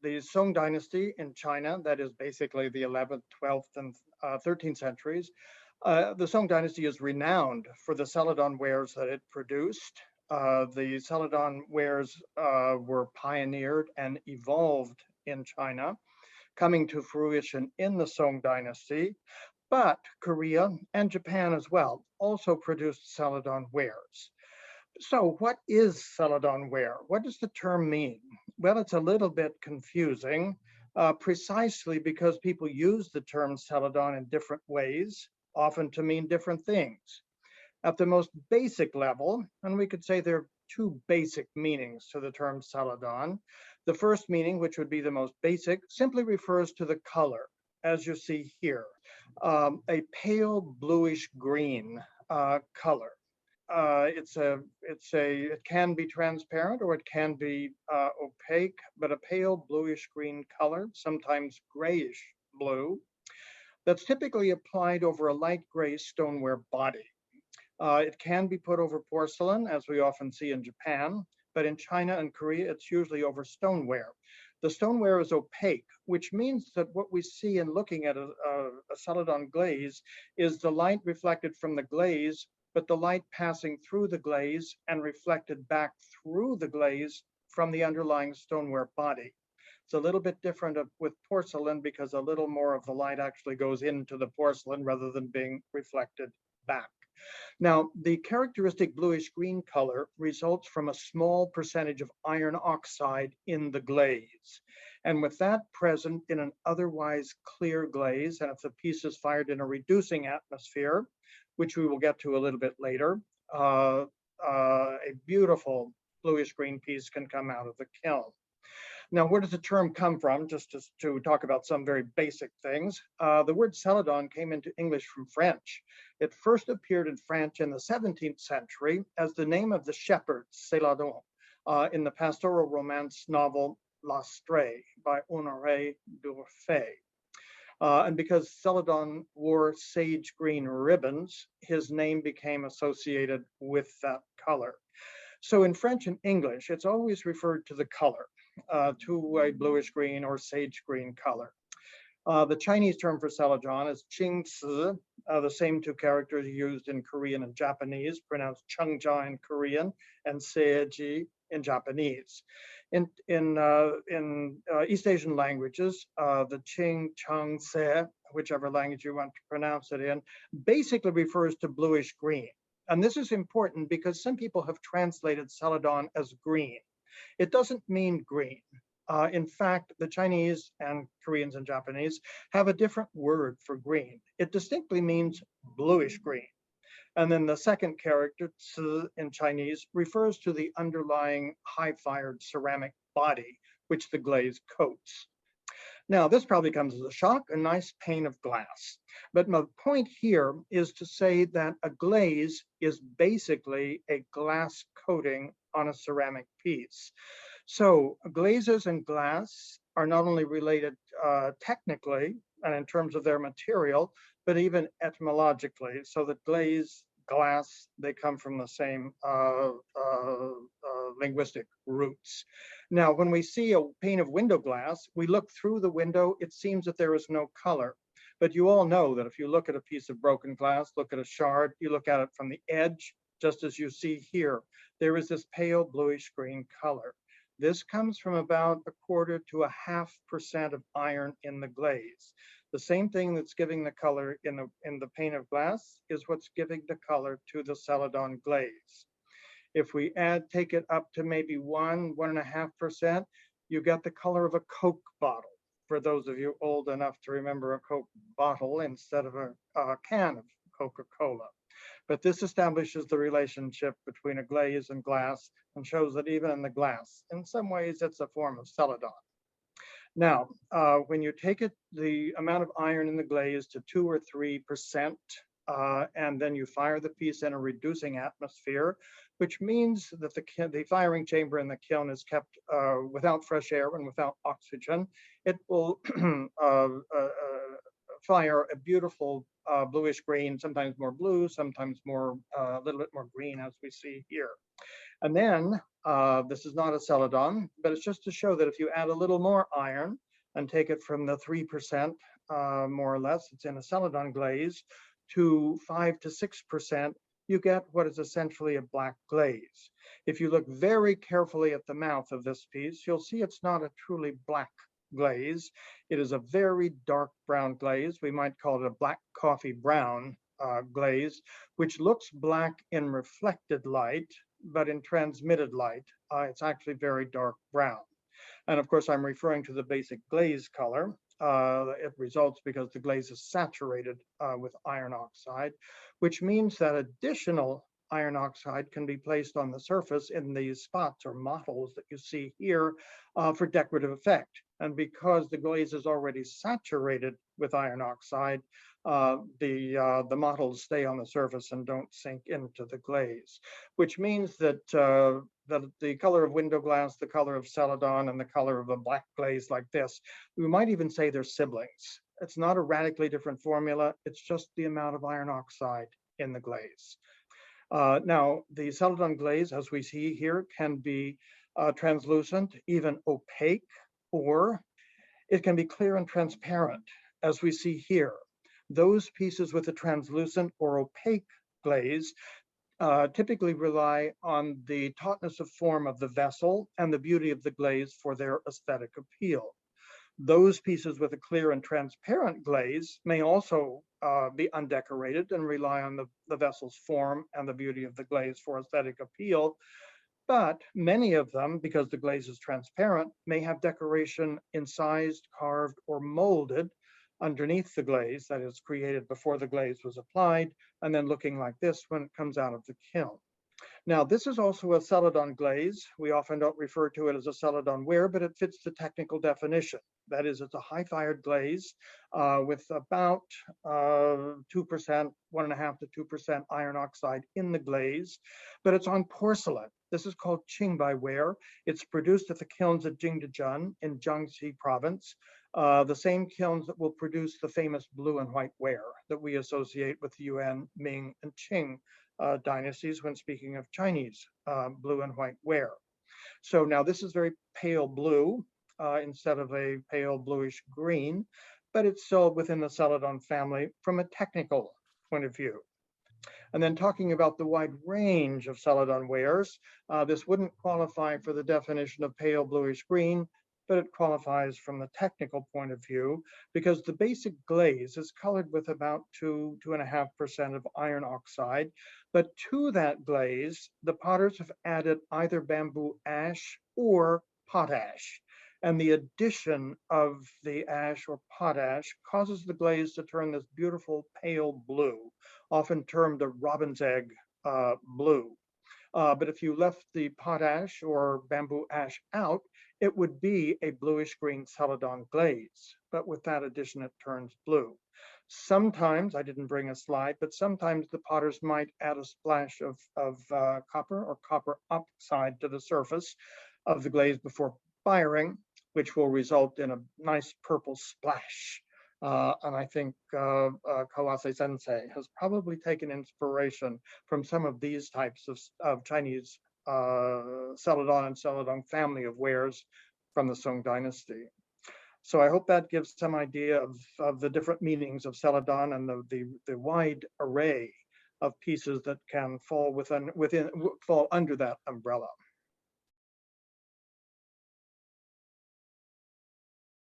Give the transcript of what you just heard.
the Song dynasty in China, that is basically the 11th, 12th, and 13th centuries, the Song dynasty is renowned for the Celadon wares that it produced. The Celadon wares were pioneered and evolved in China, coming to fruition in the Song dynasty, but Korea and Japan as well also produced Celadon wares. So what is Celadon ware? What does the term mean? Well, it's a little bit confusing, precisely because people use the term Celadon in different ways, often to mean different things. At the most basic level, and we could say there are two basic meanings to the term Celadon. The first meaning, which would be the most basic, simply refers to the color, as you see here, a pale bluish green color. It can be transparent or it can be opaque, but a pale bluish green color, sometimes grayish blue, that's typically applied over a light gray stoneware body. It can be put over porcelain, as we often see in Japan, but in China and Korea, it's usually over stoneware. The stoneware is opaque, which means that what we see in looking at a Celadon glaze is the light reflected from the glaze, but the light passing through the glaze and reflected back through the glaze from the underlying stoneware body. It's a little bit different with porcelain because a little more of the light actually goes into the porcelain rather than being reflected back. Now, the characteristic bluish green color results from a small percentage of iron oxide in the glaze. And with that present in an otherwise clear glaze, and if the piece is fired in a reducing atmosphere, which we will get to a little bit later, a beautiful bluish green piece can come out of the kiln. Now, where does the term come from? Just to talk about some very basic things. The word Celadon came into English from French. It first appeared in French in the 17th century as the name of the shepherd, Celadon, in the pastoral romance novel L'Astray by Honoré d'Urfé. And because Celadon wore sage green ribbons, his name became associated with that color. So in French and English, it's always referred to the color, to a bluish green or sage green color. The Chinese term for Celadon is qingci, the same two characters used in Korean and Japanese, pronounced chungjia in Korean and seiji in Japanese. In East Asian languages, the Qing, Chung, Se, whichever language you want to pronounce it in, basically refers to bluish green. And this is important because some people have translated Celadon as green. It doesn't mean green. In fact, the Chinese and Koreans and Japanese have a different word for green. It distinctly means bluish green. And then the second character, ci in Chinese, refers to the underlying high-fired ceramic body, which the glaze coats. Now, this probably comes as a shock, a nice pane of glass. But my point here is to say that a glaze is basically a glass coating on a ceramic piece. So glazes and glass are not only related technically and in terms of their material, but even etymologically. So that glaze, glass, they come from the same linguistic roots. Now, when we see a pane of window glass, we look through the window, it seems that there is no color. But you all know that if you look at a piece of broken glass, look at a shard, you look at it from the edge, just as you see here, there is this pale bluish green color. This comes from about 1/4 to 0.5% of iron in the glaze. The same thing that's giving the color in the pane of glass is what's giving the color to the Celadon glaze. If we take it up to maybe 1.5%, you get the color of a Coke bottle. For those of you old enough to remember a Coke bottle instead of a can of Coca-Cola. But this establishes the relationship between a glaze and glass and shows that even in the glass, in some ways, it's a form of Celadon. Now, when you take the amount of iron in the glaze to 2 or 3%, and then you fire the piece in a reducing atmosphere, which means that the firing chamber in the kiln is kept without fresh air and without oxygen, it will fire a beautiful bluish green, sometimes more blue, sometimes more a little bit more green, as we see here. And then this is not a Celadon, but it's just to show that if you add a little more iron and take it from the 3%, more or less, it's in a Celadon glaze, to 5 to 6%, you get what is essentially a black glaze. If you look very carefully at the mouth of this piece, you'll see it's not a truly black glaze. It is a very dark brown glaze. We might call it a black coffee brown glaze, which looks black in reflected light, but in transmitted light, it's actually very dark brown. And of course, I'm referring to the basic glaze color. It results because the glaze is saturated with iron oxide, which means that additional iron oxide can be placed on the surface in these spots or mottles that you see here for decorative effect. And because the glaze is already saturated with iron oxide, the mottles stay on the surface and don't sink into the glaze, which means that the color of window glass, the color of Celadon, and the color of a black glaze like this, we might even say they're siblings. It's not a radically different formula. It's just the amount of iron oxide in the glaze. Now, the Celadon glaze, as we see here, can be translucent, even opaque, or it can be clear and transparent, as we see here. Those pieces with a translucent or opaque glaze typically rely on the tautness of form of the vessel and the beauty of the glaze for their aesthetic appeal. Those pieces with a clear and transparent glaze may also be undecorated and rely on the vessel's form and the beauty of the glaze for aesthetic appeal. But many of them, because the glaze is transparent, may have decoration incised, carved, or molded underneath the glaze that is created before the glaze was applied, and then looking like this when it comes out of the kiln. Now, this is also a Celadon glaze. We often don't refer to it as a Celadon ware, but it fits the technical definition. That is, it's a high-fired glaze with about 2%, 1.5 to 2% iron oxide in the glaze, but it's on porcelain. This is called Qingbai ware. It's produced at the kilns at Jingdezhen in Jiangxi province, the same kilns that will produce the famous blue and white ware that we associate with the Yuan, Ming, and Qing dynasties when speaking of Chinese blue and white ware. So now this is very pale blue instead of a pale bluish green, but it's still within the Celadon family from a technical point of view. And then talking about the wide range of Celadon wares, this wouldn't qualify for the definition of pale bluish green, but it qualifies from the technical point of view because the basic glaze is colored with about 2.5% of iron oxide. But to that glaze, the potters have added either bamboo ash or potash. And the addition of the ash or potash causes the glaze to turn this beautiful pale blue, often termed a robin's egg blue. But if you left the potash or bamboo ash out, it would be a bluish-green Celadon glaze. But with that addition, it turns blue. Sometimes, I didn't bring a slide, but sometimes the potters might add a splash of copper or copper oxide to the surface of the glaze before firing, which will result in a nice purple splash. And I think Kawase Sensei has probably taken inspiration from some of these types of Chinese Celadon and Celadon family of wares from the Song dynasty. So I hope that gives some idea of the different meanings of Celadon and the wide array of pieces that can fall fall under that umbrella.